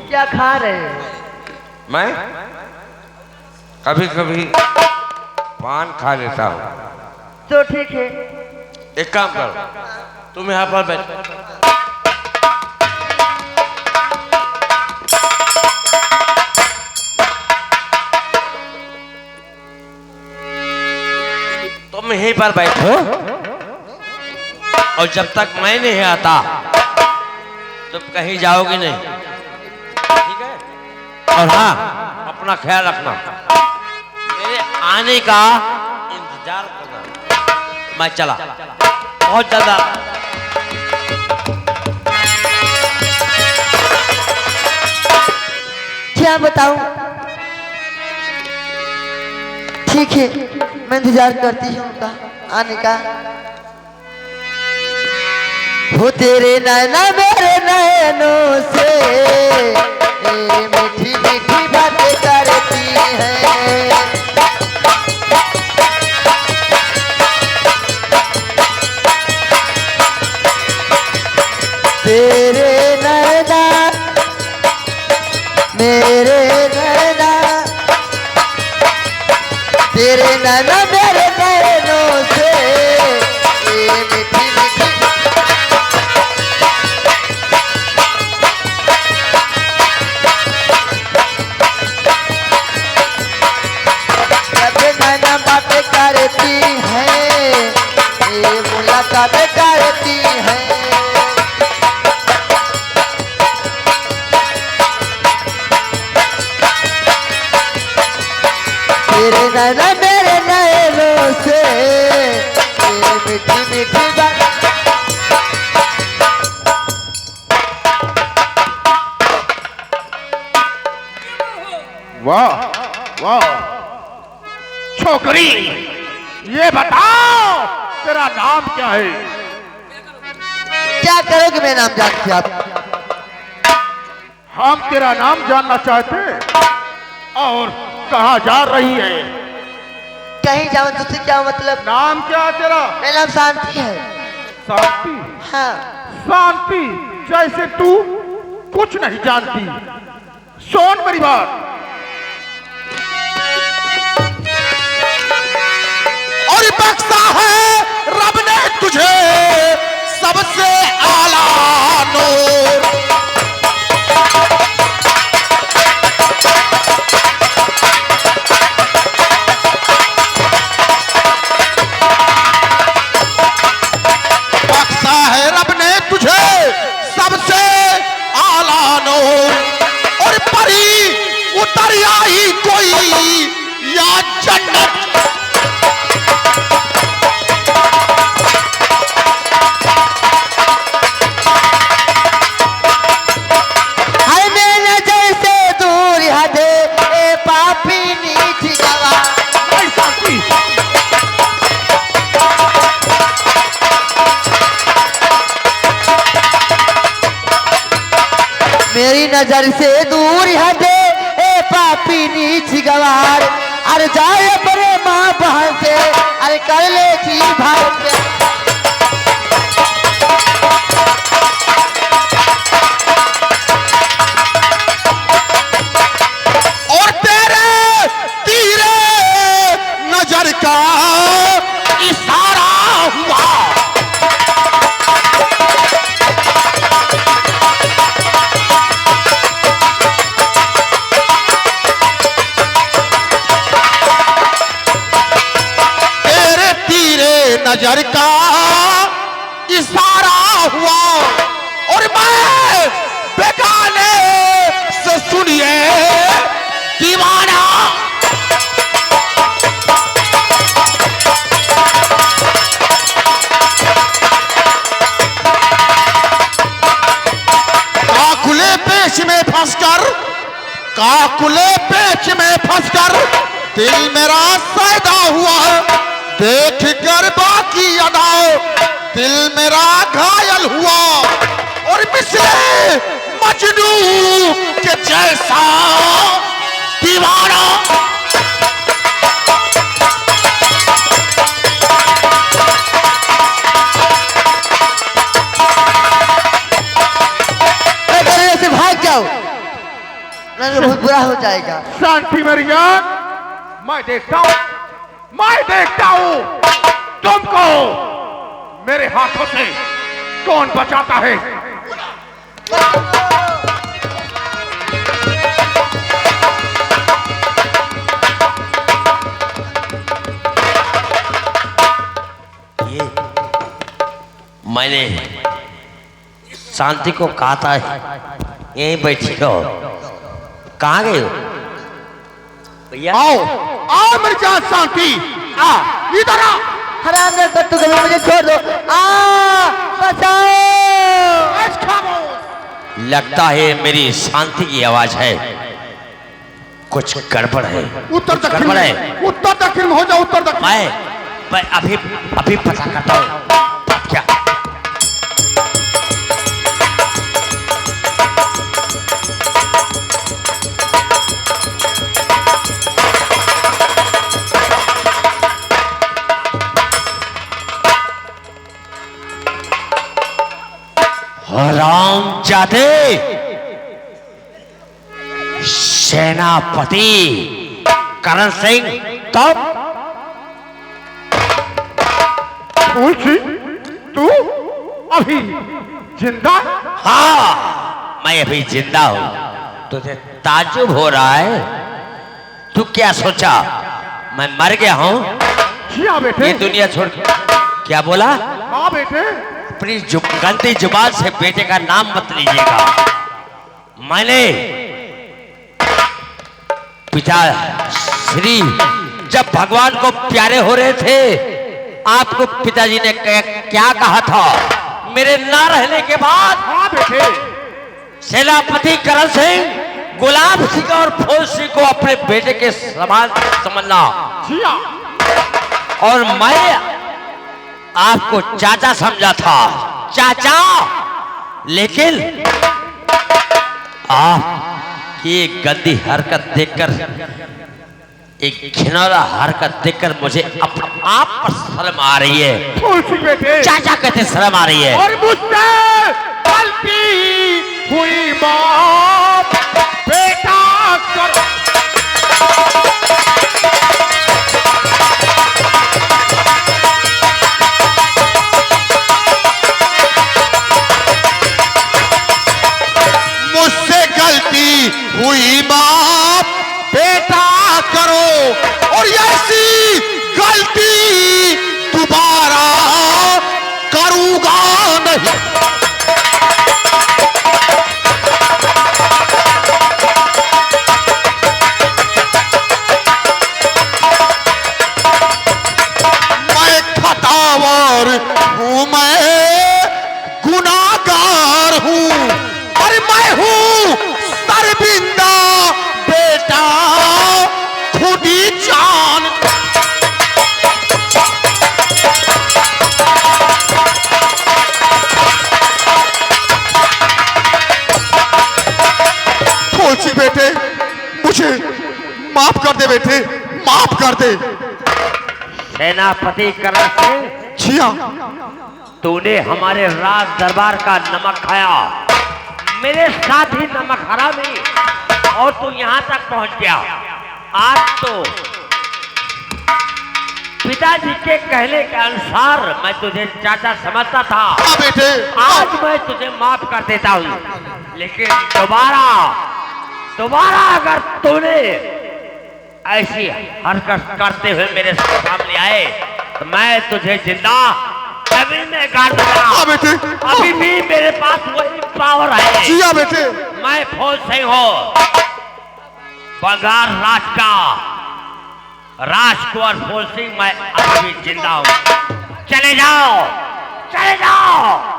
क्या खा रहे हो? मैं कभी कभी पान खा लेता हूँ। तो ठीक है, एक काम करो, तुम यहाँ पर बैठ। तुम यहीं पर बैठो और जब तक मैं नहीं आता तुम कहीं जाओगी नहीं, ठीक है? और हाँ, अपना ख्याल रखना, मेरे आने का इंतजार करना। मैं चला, बहुत ज्यादा। क्या बताऊं? ठीक है, मैं इंतजार करती हूँ उनका आने का। वो तेरे नैना मेरे नैनों से मीठी मीठी बातें करती हैं। तेरे नैना मेरे नैना, तेरे नैना मेरे नैनों से मीठी मीठी। नैना बातें करती हैं, ये मुलाकातें करती हैं। तेरे नैना मेरे नैनों से ये मीठी मीठी बात। वाह वाह छोकरी, ये बताओ तेरा नाम क्या है? क्या करोगे मेरा नाम जान के आप? हम तेरा नाम जानना चाहते और कहाँ जा रही है? कहीं जाओ तुझसे क्या मतलब? नाम क्या है तेरा? मेरा नाम शांति है। शांति? हाँ। शांति जैसे तू कुछ नहीं जानती। सुन मेरी बात, और बख्शा है रब ने तुझे सबसे आला नूर। बख्शा है रब ने तुझे सबसे आला नूर, और परी उतर आई कोई या जन्नत। मेरी नजर से दूर हटे ए पापी नीच गवार। अरे जाए बड़े माँ बहन से, अरे कर ले जी भाई से। और तेरे तीरे नजर का इशारा हुआ, नजर का इशारा हुआ, और मैं बेगाने से सुनिए दीवाना। काकुले पेच में फंसकर, काकुले पेच में फंसकर दिल मेरा सैदा हुआ। देख कर बाकी अदाओ दिल मेरा घायल हुआ, और मिसले मजनू के जैसा दीवाना। पूरा हो जाएगा। शांति मेरी जान, मैं देखता हूँ तुमको मेरे हाथों से कौन बचाता है। ये मैंने शांति को कहा था यहीं बैठी हो, कहाँ गए हो भैया? आओ मेरी जान शांति, आ इधर आ। हराम ने कट्टू कभी मुझे छोड़ दो, बचाओ। लगता है मेरी शांति की आवाज है, कुछ गड़बड़ है। उत्तर कुछ दक्षिण गड़बड़ है। उत्तर दक्षिण में हो जाओ, उत्तर दक्षिण। मैं अभी पता करता हूँ क्या। हरामजादे, सेनापति करण सिंह, तब तुलसी तू अभी जिंदा? हाँ, मैं अभी जिंदा हूं। तुझे ताज्जुब हो रहा है? तू क्या सोचा मैं मर गया हूं? जिया बेटे। ये दुनिया छोड़ क्या बोला? हाँ बेटे। अपनी गलती जुबान से बेटे का नाम मत लीजिएगा। मैंने पिता श्री जब भगवान को प्यारे हो रहे थे, आपको पिताजी ने क्या कहा था मेरे ना रहने के बाद? हाँ बेटे। सेनापति करण सिंह, गुलाब सिंह और फूल सिंह को अपने बेटे के समान समझना। जिया। और मैं आपको चाचा समझा था, चाचा। लेकिन आपकी गंदी हरकत देखकर, एक घिनौना हरकत देखकर मुझे अपने आप पर शर्म आ रही है। तुलसी बेटे। चाचा कहते शर्म आ रही है। और मुझसे गलती हुई बाप बेटा करो। मुझसे गलती हुई बाप बेटा करो, और ऐसी गलती दोबारा करूंगा नहीं। मैं खतावर हूँ, मैं गुनाहगार हूँ, और मैं हूँ शर्मिंदा बेटा खुदी जान। तुलसी बेटे, मुझे माफ कर दे बेटे, माफ कर दे। सेनापति करण सिंह, जिया। तूने हमारे राज दरबार का नमक खाया, मेरे साथ ही नमक हरामी, और तू यहाँ तक पहुँच गया। आज तो पिताजी के कहने के अनुसार मैं तुझे चाचा समझता था। हाँ बेटे। आज मैं तुझे माफ कर देता हूँ, लेकिन दोबारा अगर तूने ऐसी हरकत करते हुए मेरे सामने आए तो मैं तुझे जिंदा जमीन में गाड़ दूंगा। हाँ बेटे। अभी भी मेरे पास वही पावर है। जिया बेटे। मैं फौज सिंह हूँ, बंगाल राज का राजकुमार फौज सिंह। मैं अभी भी जिंदा हूँ। चले जाओ, चले जाओ।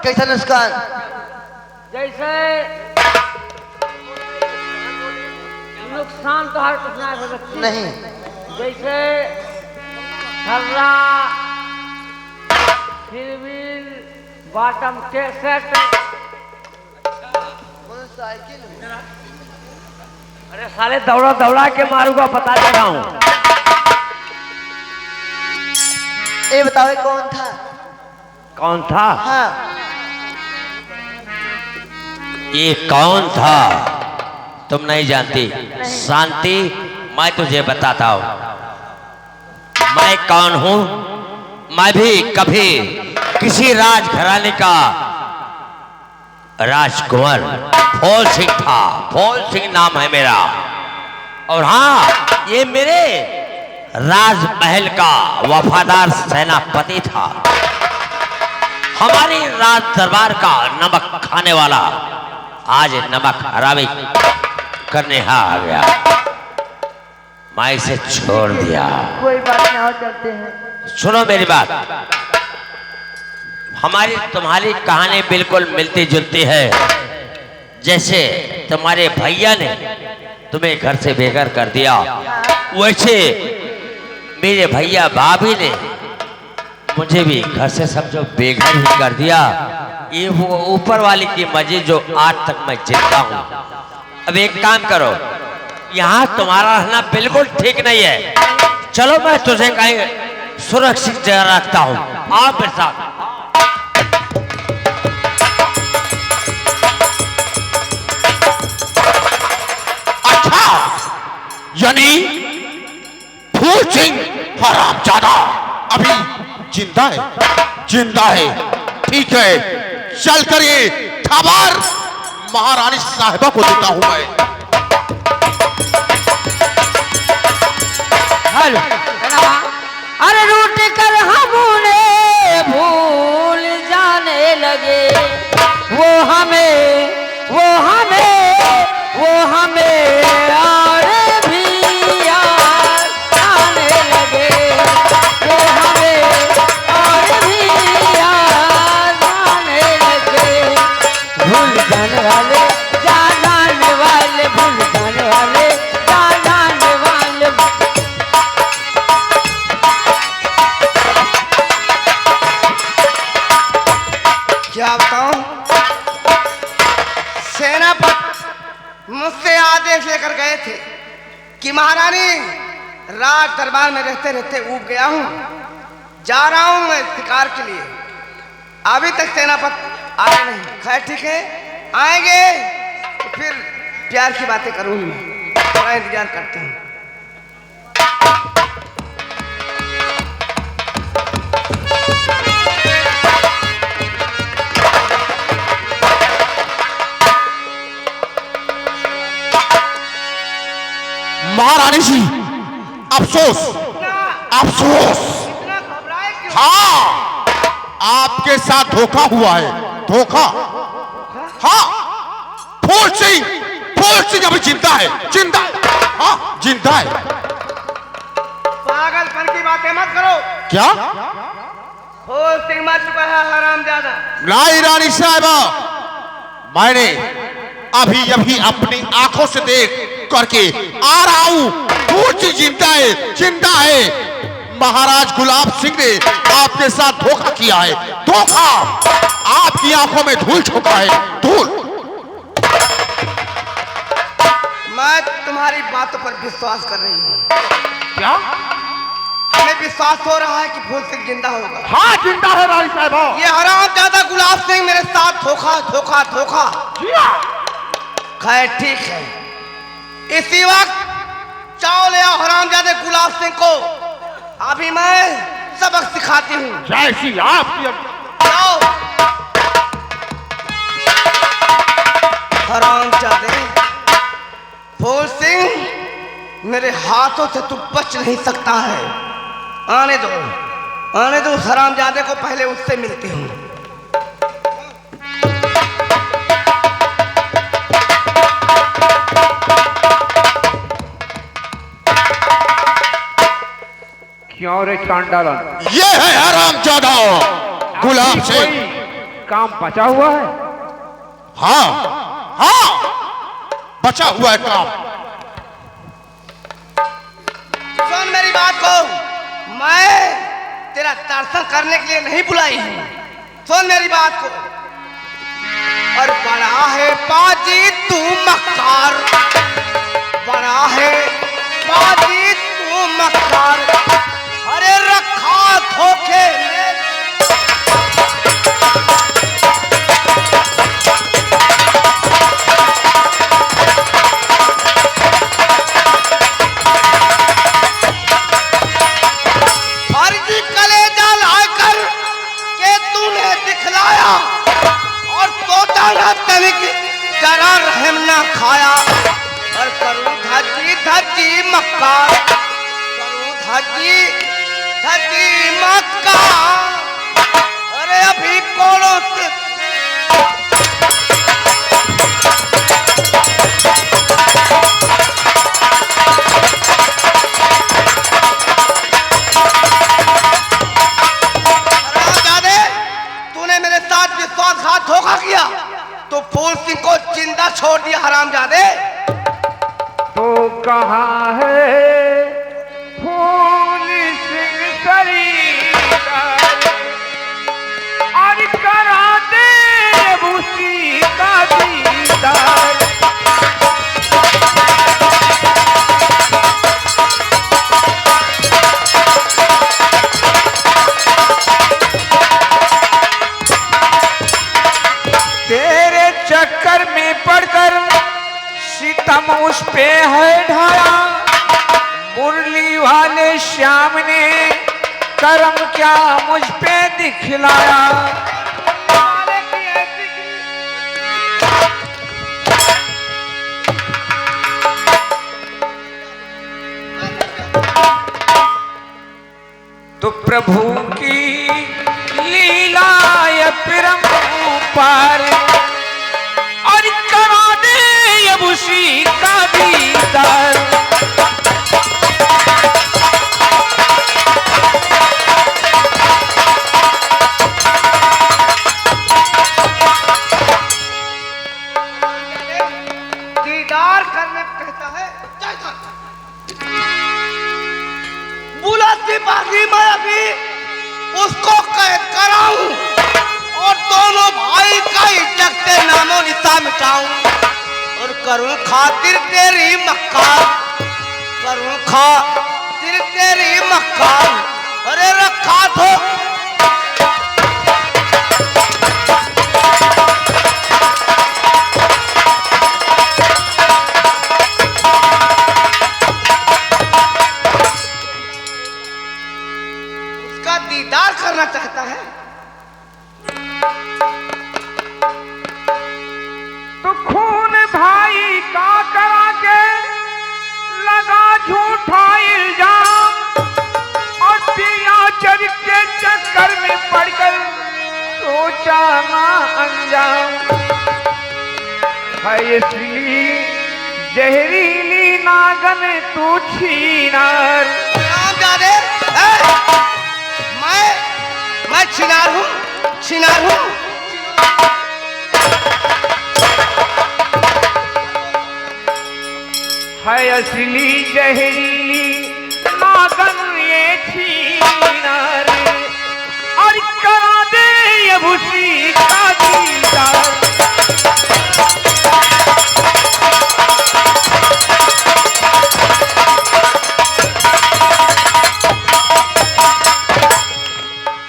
कैसा नुस्कान? जैसे नुकसान तो हर कुछ ना नहीं। जैसे छर्रा, सिरविल, बॉटम सेट। अरे साले दौड़ा दौड़ा के मारूंगा, बता दे रहा हूँ। ये बताओ ये कौन था? कौन था? हाँ ये कौन था तुम नहीं जानती? शांति, मैं तुझे बताता हूं मैं कौन हूं। मैं भी कभी किसी राजघराने का राजकुंवर फूल सिंह था। फूल सिंह नाम है मेरा। और हाँ, ये मेरे राजमहल का वफादार सेनापति था। हमारे राज दरबार का नमक खाने वाला आज नमक हरामी करने आ गया। मैं इसे छोड़ दिया। कोई बात नहीं, आओ चलते हैं। सुनो मेरी बात। हमारी तुम्हारी कहानी बिल्कुल मिलती जुलती है। जैसे तुम्हारे भैया ने तुम्हें घर से बेघर कर दिया, वैसे मेरे भैया भाभी ने मुझे भी घर से समझो बेघर ही कर दिया। ये वो ऊपर वाली की मर्जी जो आज तक मैं जिंदा हूं। अब एक काम करो, यहाँ तुम्हारा रहना बिल्कुल ठीक नहीं है। चलो मैं तुझे कहीं सुरक्षित जगह रखता हूँ। आओ मेरे साथ। अच्छा, यानी फूल सिंह हरामजादा अभी जिंदा है? जिंदा है, ठीक है। चल कर ये खबर महारानी साहिबा को देता हूं मैं। हेलो। अरे रूठ कर हम उन्हें भूल जाने लगे। वो हमें और भी याद आने लगे। वो हमें और भी याद आने लगे। भूल जाने वाले जाने वाले, भूल जाने वाले जाने वाले। क्या बताऊं? सेनापति मुझसे आदेश लेकर गए थे कि महारानी, राज दरबार में रहते रहते ऊब गया हूं, जा रहा हूं मैं शिकार के लिए। अभी तक सेनापति आए नहीं। खैर ठीक है, आएंगे तो फिर प्यार की बातें करूंगी। मैं थोड़ा इंतजार करते हैं। महारानी जी, अफसोस, अफसोस। इतना घबराए क्यों? हाँ, आपके साथ धोखा हुआ है। धोखा? हाँ, फूल सिंह अभी जिंदा है। जिंदा? हाँ, जिंदा है। पागलपन की बातें मत करो। क्या? फूल सिंह मर चुका है हरामजादा। नहीं रानी साहिबा, मैंने अभी अभी अपनी आंखों से देख करके आ रहा हूं। फूल सिंह जिंदा है, जिंदा है। महाराज गुलाब सिंह ने आपके साथ धोखा किया है। धोखा! आपकी आंखों में धूल झोंका है। धूल! मैं तुम्हारी बातों पर विश्वास कर रही हूँ। क्या? हमें विश्वास हो रहा है कि फूल सिंह जिंदा होगा। हाँ, जिंदा है रानी साहिबा। ये हरामजादा गुलाब सिंह मेरे साथ धोखा धोखा धोखा। खैर ठीक है, इसी वक्त जाओ ले आओ हरामजादे गुलाब सिंह को। अभी मैं सबक सिखाती हूँ। जैसी आपकी जाओ। हरामजादे, फूल सिंह मेरे हाथों से तू बच नहीं सकता है। आने दो उस हरामजादे को, पहले उससे मिलती हूँ। क्यों रे चांडालन? ये है हरामजादा गुलाब सिंह। कोई काम बचा हुआ है? हाँ, हाँ, बचा हुआ है काम। सुन मेरी बात को, मैं तेरा दर्शन करने के लिए नहीं बुलाई हूँ। सुन मेरी बात को। और बड़ा है पाजी तू मक्कार, बड़ा है पाजी तू मक्कार। अरे रखा धोखे धरती मक्का, अरे अभी कोड़ों से हरामजादे, तूने मेरे साथ विश्वासघात धोखा किया तो फूल सिंह को जिंदा छोड़ दिया हरामजादे। तो कहाँ है फूल सिंह शरीर और करा दे उसी का दीदार। तेरे चक्कर में पड़कर सितम उस पे है ढाया, मुरली वाले श्याम ने करम क्या मुझ पे दिखलाया। तो प्रभु की लीला ये परम्पार और करा दे अब उसी का दीदार। दीदार करने को कहता है, बुला सिपाही मैं अभी उसको कैद कराऊं और दोनों भाई का इज्जत से नामो निशान मिटाऊं और करूं खातिर तेरी मक्कार, करूं खातिर तेरी मक्कार। अरे रखा तो उसका दीदार करना चाहता है। तो खून भाई का करा के लगा झूठा इल्जाम और पिया चर के चक्कर में पड़कर सोचा ना अंजाम है। इसलिए जहरीली नागन तू छीनार। हरामजादे, मैं छिनार हूँ, छिनार हूँ। है असली जहरीली नागन ये छीनार और करा दे अब उसी का दीदार।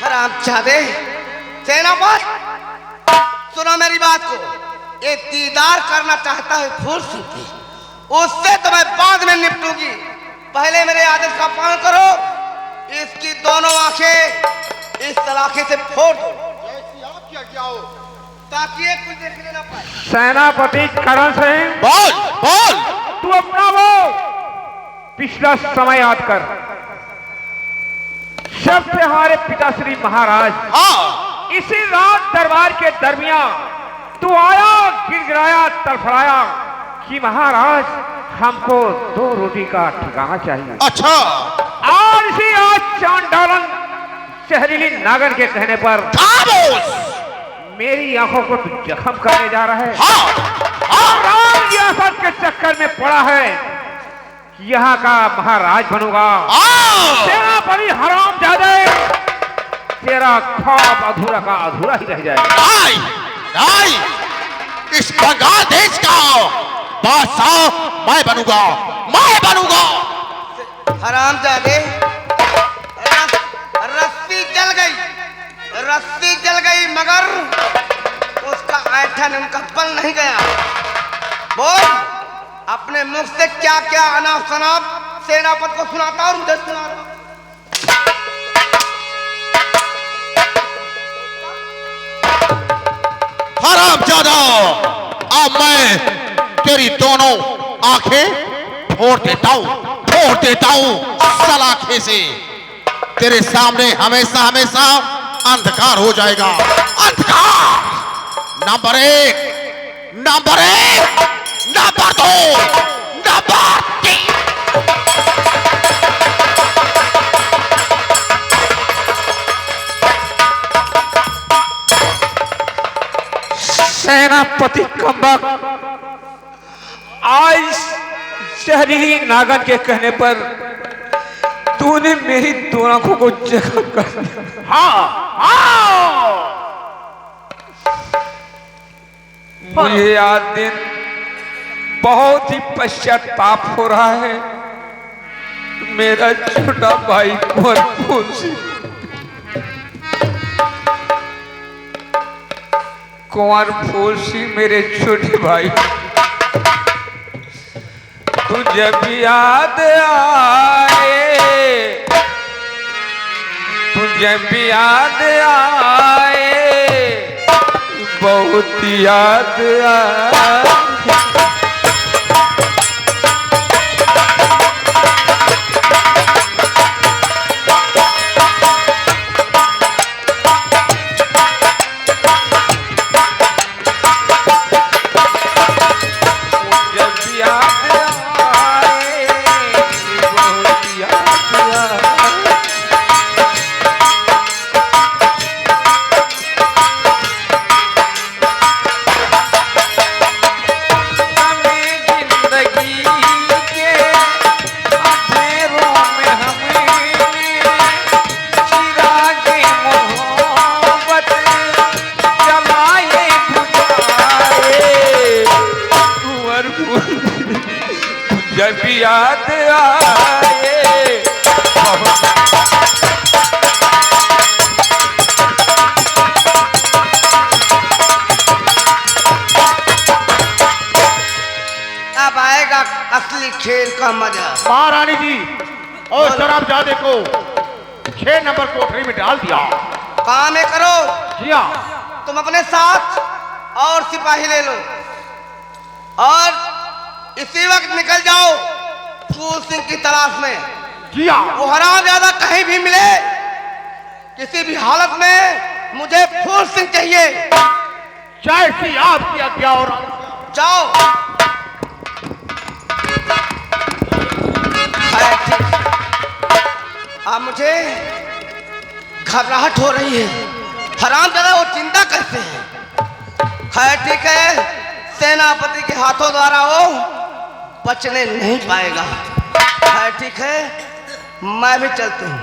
हरामजादे, सेनापति सुनो मेरी बात को। ये दीदार करना चाहता है फूल सिंह की, उससे तो मैं बाद में निपटूंगी। पहले मेरे आदेश का पालन करो। इसकी दोनों आंखें इस सलाखे से फोड़ दो ताकि ये कुछ देखने ना पाए। सेनापति करण सिंह, बोल बोल। तू अपना वो पिछला समय याद कर जब से हमारे पिताश्री महाराज हाँ इसी रात दरबार के दरमियान तू आया, गिड़गिड़ाया, तड़फड़ाया कि महाराज हमको 2 रोटी का ठिकाना चाहिए। अच्छा और इसी आज चांडालन जहरीली नागन के कहने पर खामोश। मेरी आंखों को तू जख्म करने जा रहा है। हाँ राम रियासत के चक्कर में पड़ा है कि यहाँ का महाराज बनूंगा। तेरा बड़ी हरामजादे, तेरा ख्वाब अधूरा का अधूरा ही रह जाएगा। नहीं नहीं, इस बंगाल देश का बादशाह मैं बनूंगा, मैं बनूंगा। हरामजादे, रस्सी जल गई, रस्सी जल गई मगर उसका ऐठन उनका बल नहीं गया। बोल अपने मुख से क्या क्या अनाप शनाप सेनापति को सुनाता और मुझे सुना रहा। हरामजादा, अब मैं तेरी दोनों आंखें फोड़ देता हूँ, फोड़ देता हूँ सलाखे से। तेरे सामने हमेशा हमेशा अंधकार हो जाएगा। अंधकार। Number 1, number 1, number 2, number 3। सेनापति कम्बक, आज शहरी नागन के कहने पर तूने मेरी दो आंखों को जख्म कर दिया। हाँ, मुझे आज दिन बहुत ही पश्चाताप हो रहा है। मेरा छोटा भाई कुंवर फूलसिंह, कुंवर फूलसिंह मेरे छोटे भाई, तू जब याद आए, तू जब याद आए, बहुत याद आए। जब याद आए अब आएगा असली खेल का मजा। महारानी जी और शराबजादे को 6 नंबर कोठरी में डाल दिया। काम है करो, जी हाँ। तुम अपने साथ और सिपाही ले लो और इसी वक्त निकल जाओ फूल सिंह की तलाश में। जी हाँ। वो हरामजादा कहीं भी मिले, किसी भी हालत में मुझे फूल सिंह चाहिए। चाहे सी आपकी आज्ञा और जाओ। अब मुझे घबराहट हो रही है। हरामजादा वो चिंता कैसे है? खैर ठीक है, सेनापति के हाथों द्वारा वो बचने नहीं पाएगा। खैर ठीक है, मैं भी चलती हूँ।